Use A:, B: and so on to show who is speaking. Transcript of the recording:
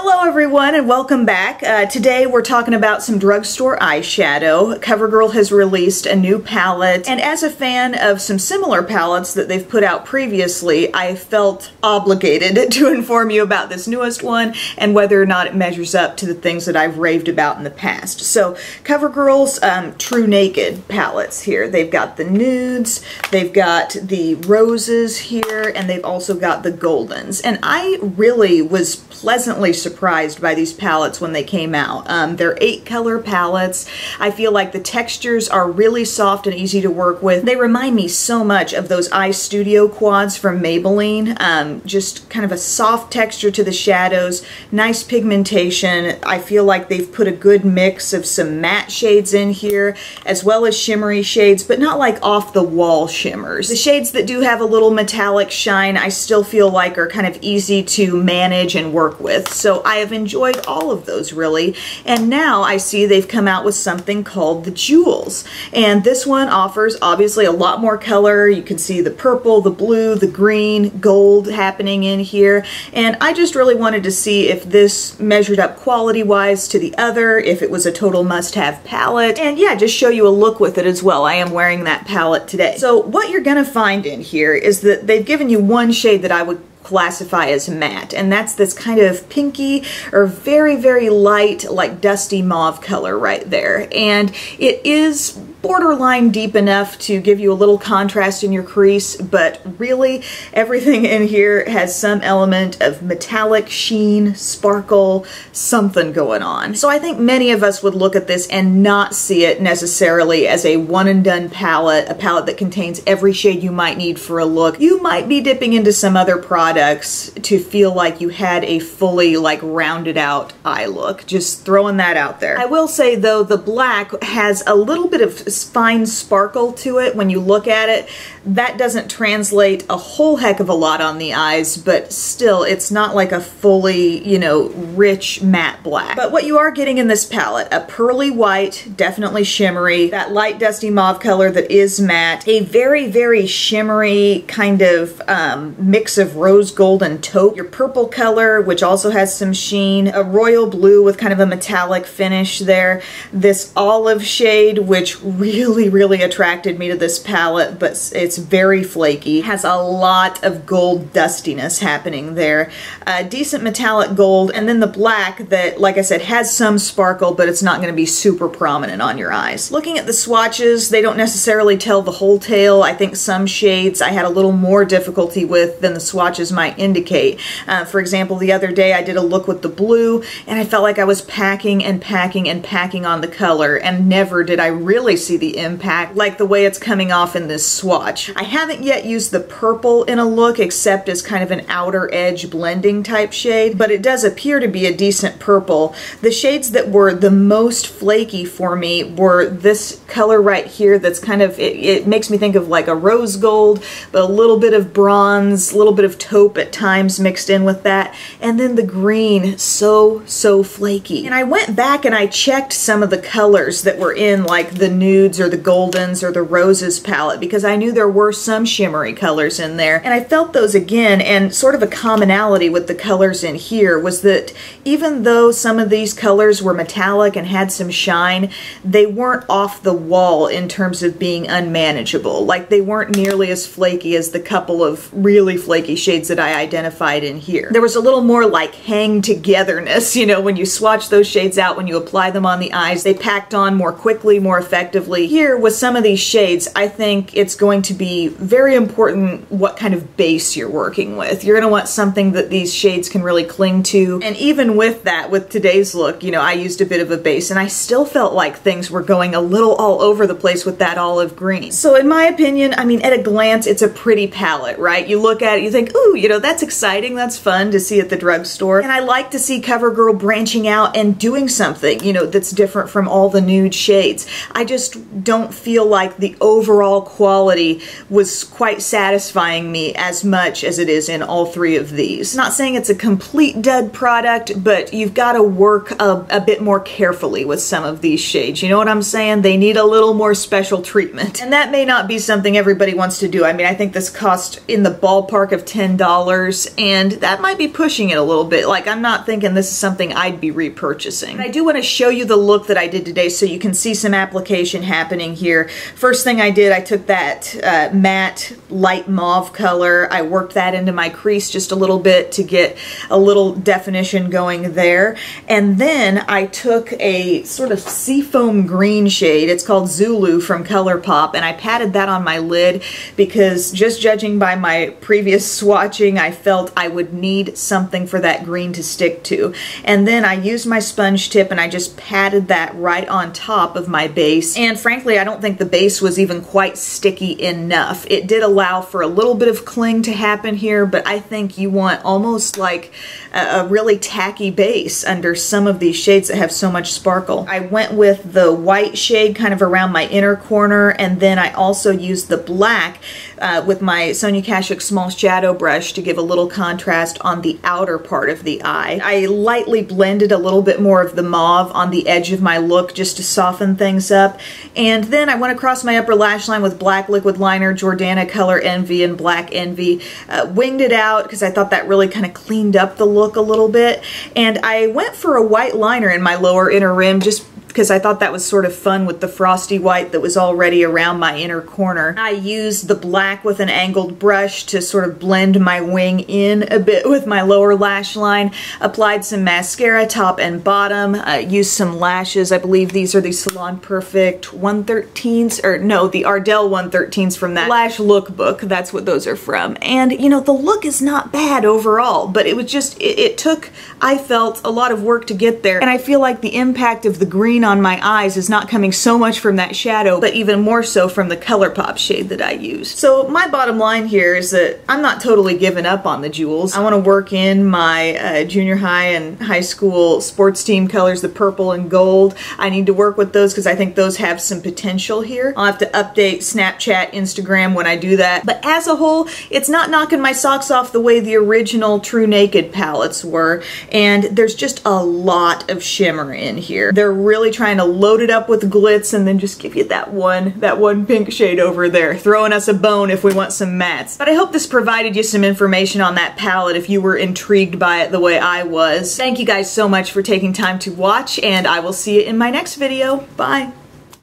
A: Hello everyone and welcome back. Today we're talking about some drugstore eyeshadow. CoverGirl has released a new palette, and as a fan of some similar palettes that they've put out previously, I felt obligated to inform you about this newest one and whether or not it measures up to the things that I've raved about in the past. So CoverGirl's True Naked palettes here. They've got the nudes, they've got the roses here, and they've also got the goldens. And I really was pleasantly surprised by these palettes when they came out. They're 8-color palettes. I feel like the textures are really soft and easy to work with. They remind me so much of those Eye Studio quads from Maybelline. Just kind of a soft texture to the shadows, nice pigmentation. I feel like they've put a good mix of some matte shades in here as well as shimmery shades, but not like off-the-wall shimmers. The shades that do have a little metallic shine I still feel like are kind of easy to manage and work with. So I have enjoyed all of those really, and now I see they've come out with something called the Jewels, and this one offers obviously a lot more color. You can see the purple, the blue, the green, gold happening in here, and I just really wanted to see if this measured up quality wise to the other, if it was a total must-have palette, and yeah, just show you a look with it as well. I am wearing that palette today. So what you're gonna find in here is that they've given you one shade that I would classify as matte, and that's this kind of pinky or very, very light, like dusty mauve color right there. And it is borderline deep enough to give you a little contrast in your crease, but really everything in here has some element of metallic sheen, sparkle, something going on. So I think many of us would look at this and not see it necessarily as a one and done palette, a palette that contains every shade you might need for a look. You might be dipping into some other products to feel like you had a fully like rounded out eye look. Just throwing that out there. I will say though, the black has a little bit of fine sparkle to it when you look at it. That doesn't translate a whole heck of a lot on the eyes, but still it's not like a fully, you know, rich matte black. But what you are getting in this palette, a pearly white, definitely shimmery, that light dusty mauve color that is matte, a very, very shimmery kind of mix of rose gold and taupe, your purple color, which also has some sheen, a royal blue with kind of a metallic finish there, this olive shade, which really attracted me to this palette, but it's very flaky, has a lot of gold dustiness happening there, decent metallic gold, and then the black that, like I said, has some sparkle, but it's not going to be super prominent on your eyes. Looking at the swatches, they don't necessarily tell the whole tale. I think some shades I had a little more difficulty with than the swatches might indicate. For example, the other day I did a look with the blue, and I felt like I was packing and packing and packing on the color, and never did I really see the impact like the way it's coming off in this swatch. I haven't yet used the purple in a look except as kind of an outer edge blending type shade, but it does appear to be a decent purple. The shades that were the most flaky for me were this color right here that's kind of, it makes me think of like a rose gold, but a little bit of bronze, a little bit of taupe at times mixed in with that, and then the green, so flaky. And I went back and I checked some of the colors that were in like the nudes or the goldens or the roses palette, because I knew there were some shimmery colors in there, and I felt those again, and sort of a commonality with the colors in here was that even though some of these colors were metallic and had some shine, they weren't off the wall in terms of being unmanageable. Like they weren't nearly as flaky as the couple of really flaky shades that I identified in here. There was a little more like hang togetherness, you know, when you swatch those shades out, when you apply them on the eyes, they packed on more quickly, more effectively. Here with some of these shades, I think it's going to be very important what kind of base you're working with. You're going to want something that these shades can really cling to, and even with that, with today's look, you know, I used a bit of a base and I still felt like things were going a little all over the place with that olive green. So in my opinion, I mean, at a glance, it's a pretty palette, right? You look at it, you think, ooh, you know, that's exciting, that's fun to see at the drugstore, and I like to see CoverGirl branching out and doing something, you know, that's different from all the nude shades. I just just don't feel like the overall quality was quite satisfying me as much as it is in all three of these. Not saying it's a complete dud product, but you've got to work a bit more carefully with some of these shades. You know what I'm saying? They need a little more special treatment. And that may not be something everybody wants to do. I mean, I think this cost in the ballpark of $10, and that might be pushing it a little bit. Like, I'm not thinking this is something I'd be repurchasing. But I do want to show you the look that I did today so you can see some application happening here. First thing I did, I took that matte light mauve color. I worked that into my crease just a little bit to get a little definition going there. And then I took a sort of seafoam green shade. It's called Zulu from ColourPop, and I patted that on my lid because just judging by my previous swatching, I felt I would need something for that green to stick to. And then I used my sponge tip and I just patted that right on top of my base. And frankly, I don't think the base was even quite sticky enough. It did allow for a little bit of cling to happen here, but I think you want almost like a really tacky base under some of these shades that have so much sparkle. I went with the white shade kind of around my inner corner, and then I also used the black with my Sonia Kashuk small shadow brush to give a little contrast on the outer part of the eye. I lightly blended a little bit more of the mauve on the edge of my look just to soften things up. And then I went across my upper lash line with black liquid liner, Jordana Color Envy and Black Envy. Winged it out because I thought that really kind of cleaned up the look a little bit. And I went for a white liner in my lower inner rim just because I thought that was sort of fun with the frosty white that was already around my inner corner. I used the black with an angled brush to sort of blend my wing in a bit with my lower lash line. Applied some mascara top and bottom. Used some lashes. I believe these are the Salon Perfect 113s, or no, the Ardell 113s from that lash lookbook. That's what those are from. And you know, the look is not bad overall, but it was just, it took, I felt, a lot of work to get there. And I feel like the impact of the green on my eyes is not coming so much from that shadow, but even more so from the ColourPop shade that I used. So my bottom line here is that I'm not totally giving up on the jewels. I want to work in my junior high and high school sports team colors, the purple and gold. I need to work with those because I think those have some potential here. I'll have to update Snapchat, Instagram when I do that. But as a whole, it's not knocking my socks off the way the original True Naked palettes were, and there's just a lot of shimmer in here. They're really trying to load it up with glitz and then just give you that one pink shade over there, throwing us a bone if we want some mattes. But I hope this provided you some information on that palette if you were intrigued by it the way I was. Thank you guys so much for taking time to watch, and I will see you in my next video. Bye!